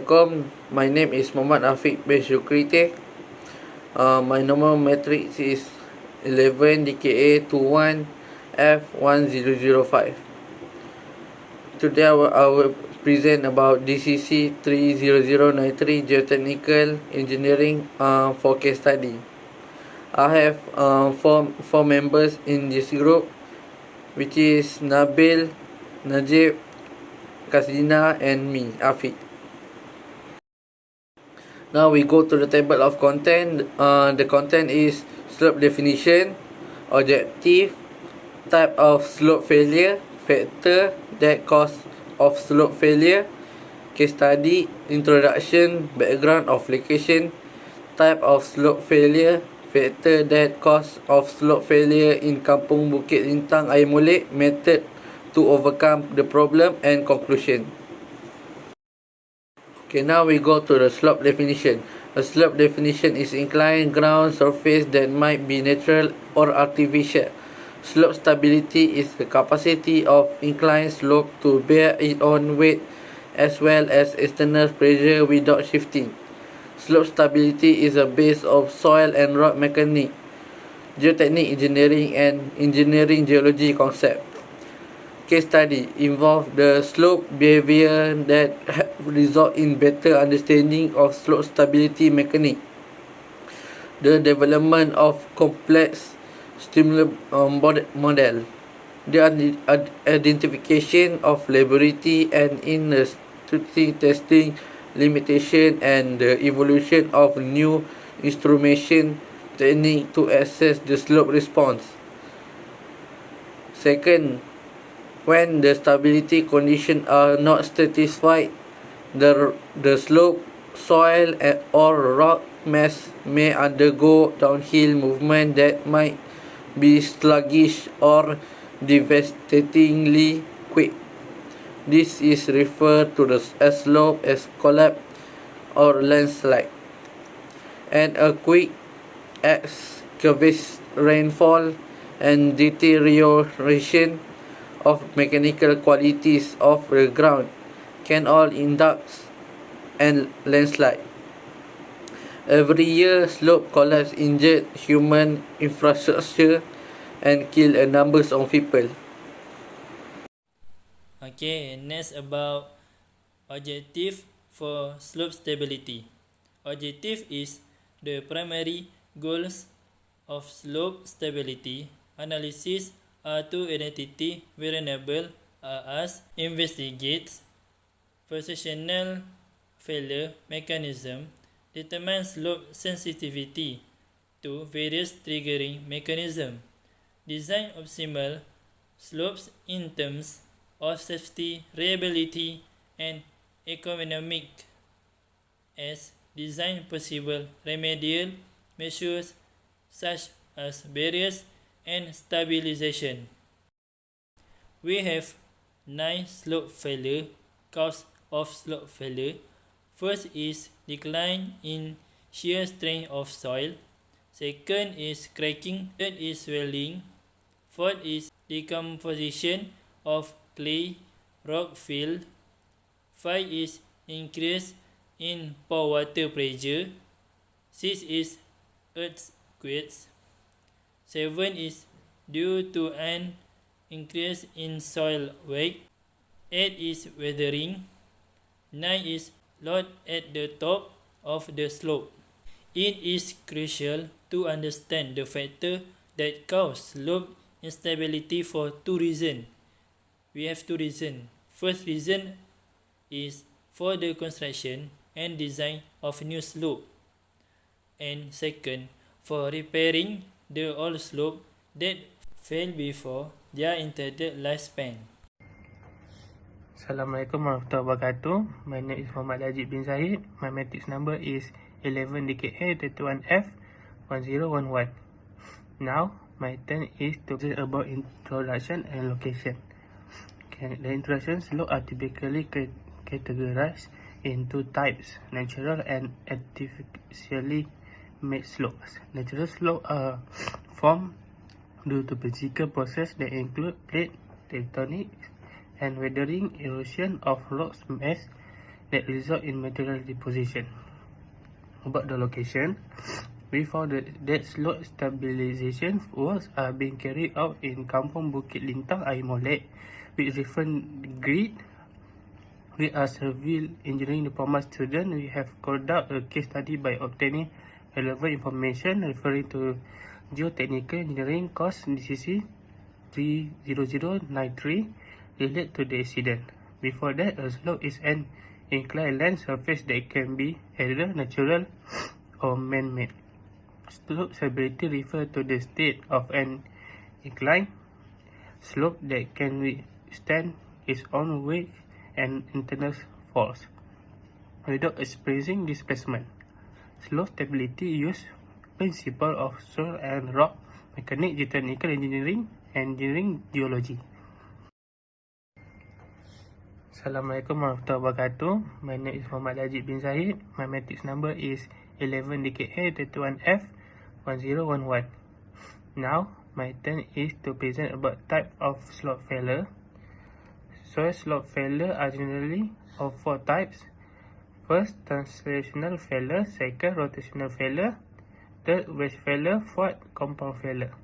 Assalamualaikum. My name is Muhammad Afiq bin Syukrite. My number matrix is 11 DKA 21 F1005. Today I will present about DCC30093 Geotechnical Engineering for case study. I have four members in this group, which is Nabil, Najib, Kasdina and me, Afiq. Now we go to the table of content. The content is slope definition, objective, type of slope failure, factor that cause of slope failure, case study, introduction, background of location, type of slope failure, factor that cause of slope failure in Kampung Bukit Lintang Air Molek, method to overcome the problem, and conclusion. Okay, now we go to the slope definition. A slope definition is inclined ground surface that might be natural or artificial. Slope stability is the capacity of inclined slope to bear its own weight as well as external pressure without shifting. Slope stability is a base of soil and rock mechanics, geotechnical engineering and engineering geology concept. Case study involve the slope behavior that result in better understanding of slope stability mechanics, the development of complex stimuli model, the identification of laboratory and in-situ testing limitation, and the evolution of new instrumentation technique to assess the slope response. Second, when the stability conditions are not satisfied, the slope, soil or rock mass may undergo downhill movement that might be sluggish or devastatingly quick. This is referred to as slope as collapse or landslide. And a quick excavation, rainfall, and deterioration of mechanical qualities of the ground can all induce and landslide. Every year, slope collapse injured human infrastructure and kill a number of people. Okay, next about objective for slope stability. Objective is the primary goals of slope stability analysis are to identify variable as investigates positional failure mechanism, determine slope sensitivity to various triggering mechanism, design optimal slopes in terms of safety, reliability, and economic as design possible remedial measures such as barriers and stabilization. We have 9 slope failure cause of slope failure. First is decline in shear strength of soil. Second is cracking. Third is swelling. Fourth is decomposition of clay rock field. 5 is increase in pore water pressure. 6 is earthquakes. 7 is due to an increase in soil weight. 8 is weathering. 9 is load at the top of the slope. It is crucial to understand the factor that cause slope instability for two reasons. We have two reasons. First reason is for the construction and design of new slope. And second, for repairing the old slope that fell before their intended lifespan. Assalamualaikum warahmatullahi wabarakatuh. My name is Muhammad Najib bin Zahid. My matrix number is 11 DKA 31F 1011. Now, my turn is to say about introduction and location. Okay, the introduction slope are typically categorized into types: natural and artificially made slopes. Natural slopes are formed due to physical process that include plate tectonics and weathering, erosion of rocks mass, that result in material deposition. About the location, we found that slope stabilization works are being carried out in Kampung Bukit Lintang, Air Molek, with different grid. We are civil engineering diploma student. We have conducted a case study by obtaining relevant information referring to Geotechnical Engineering course DCC30093 related to the accident. Before that, a slope is an inclined land surface that can be either natural or man-made. Slope stability refers to the state of an inclined slope that can withstand its own weight and internal force without experiencing displacement. Slope stability use principle of soil and rock mechanics, geotechnical engineering, and engineering geology. Assalamualaikum warahmatullahi wabarakatuh. My name is Muhammad Najib bin Zahid. My matrix number is 11DKA31F1011. Now, my turn is to present about type of slope failure. Soil slope failure are generally of four types. First, translational failure. Second, rotational failure. Third, wedge failure. Fourth, compound failure.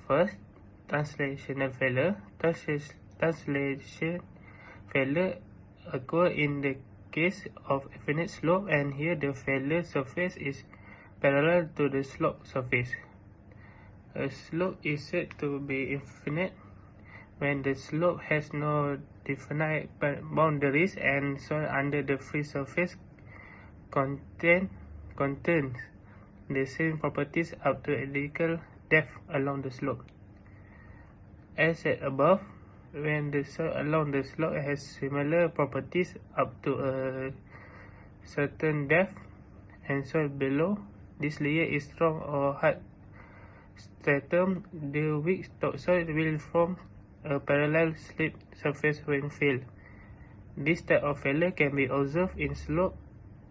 First, translational failure. Translation failure occur in the case of infinite slope, and here the failure surface is parallel to the slope surface. A slope is said to be infinite when the slope has no definite boundaries and soil under the free surface contains the same properties up to identical depth along the slope. As said above, when the soil along the slope has similar properties up to a certain depth, and soil below this layer is strong or hard stratum, the weak topsoil will form a parallel slip surface when failed. This type of failure can be observed in slope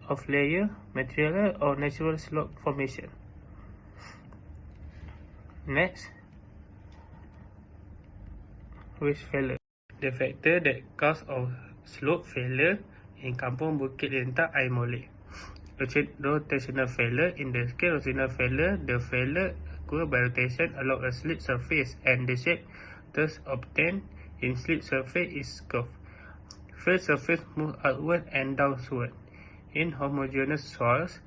of layer, material, or natural slope formation. Next, wedge failure. The factor that cause of slope failure in Kampung Bukit Lintang, Air Molek. Rotational failure. In the case of rotational failure, the failure occurs by rotation along a slip surface, and the shape thus obtained in slip surface is curved. Failed surface moves outward and downward. In homogeneous soils,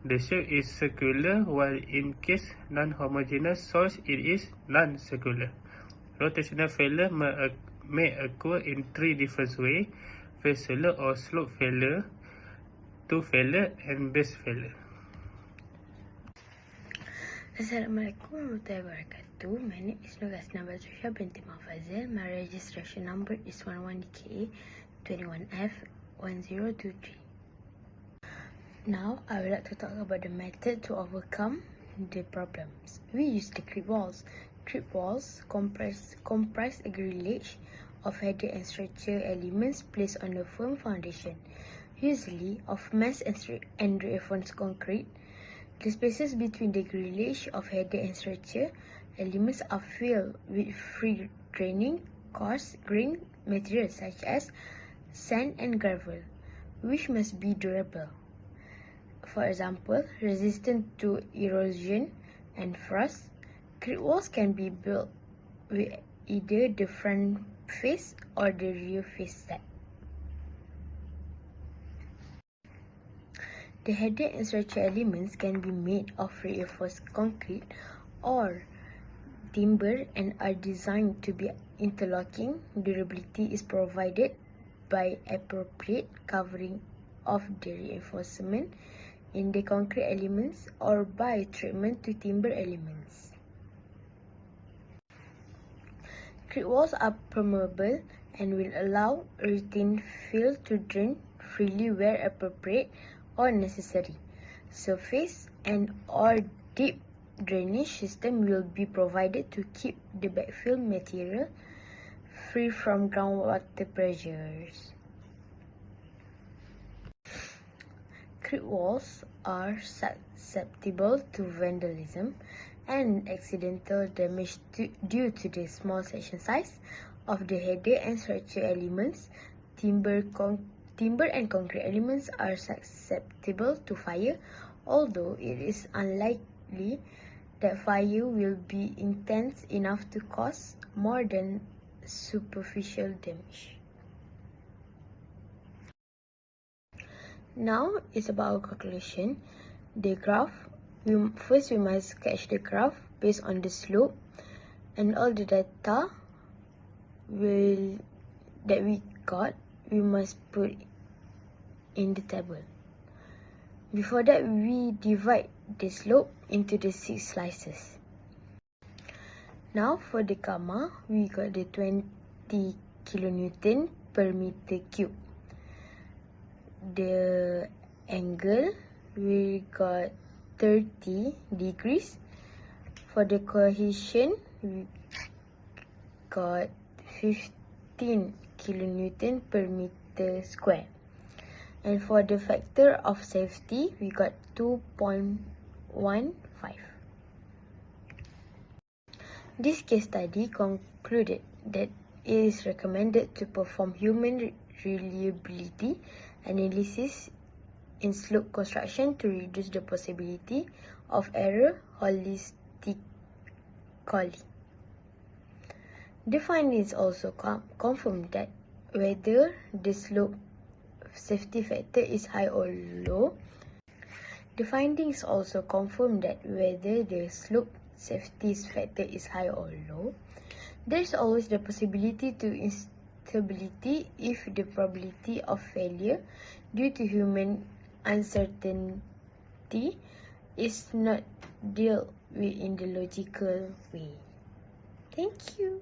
the shape is circular, while in case non-homogeneous soils, it is non-circular. Rotational failure may occur in three different ways: face failure or slope failure, tooth failure, and base failure. Assalamualaikum warahmatullahi wabarakatuh. My name is Nurgasna Batrisha binti Mafazil. My registration number is 11DKA21F1023. Now, I would like to talk about the method to overcome the problems. We use the creep walls. Creep walls comprise a grillage of header and structure elements placed on a firm foundation, usually of mass and reinforced concrete. The spaces between the grillage of header and structure elements are filled with free draining, coarse-grained materials such as sand and gravel, which must be durable. For example, resistant to erosion and frost. Creep walls can be built with either the front face or the rear face set. The header and structure elements can be made of reinforced concrete or timber and are designed to be interlocking. Durability is provided by appropriate covering of the reinforcement in the concrete elements or by treatment to timber elements. Creep walls are permeable and will allow retained fill to drain freely where appropriate or necessary. Surface and or deep drainage system will be provided to keep the backfill material free from groundwater pressures. Creep walls are susceptible to vandalism and accidental damage due to the small section size of the header and structure elements, timber timber and concrete elements are susceptible to fire, although it is unlikely that fire will be intense enough to cause more than superficial damage. Now it's about our calculation. The graph, first we must sketch the graph based on the slope and all the data that we got, we must put in the table. Before that, we divide the slope into the 6 slices. Now for the gamma, we got the 20 kilonewton per meter cube. The angle, we got 30 degrees. For the cohesion, we got 15 kilonewton per meter square. And for the factor of safety, we got 2.15. This case study concluded that it is recommended to perform human reliability analysis in slope construction to reduce the possibility of error holistically. The findings also confirm that whether the slope safety factor is high or low, there is always the possibility to instability if the probability of failure due to human uncertainty is not dealt with in the logical way. Thank you.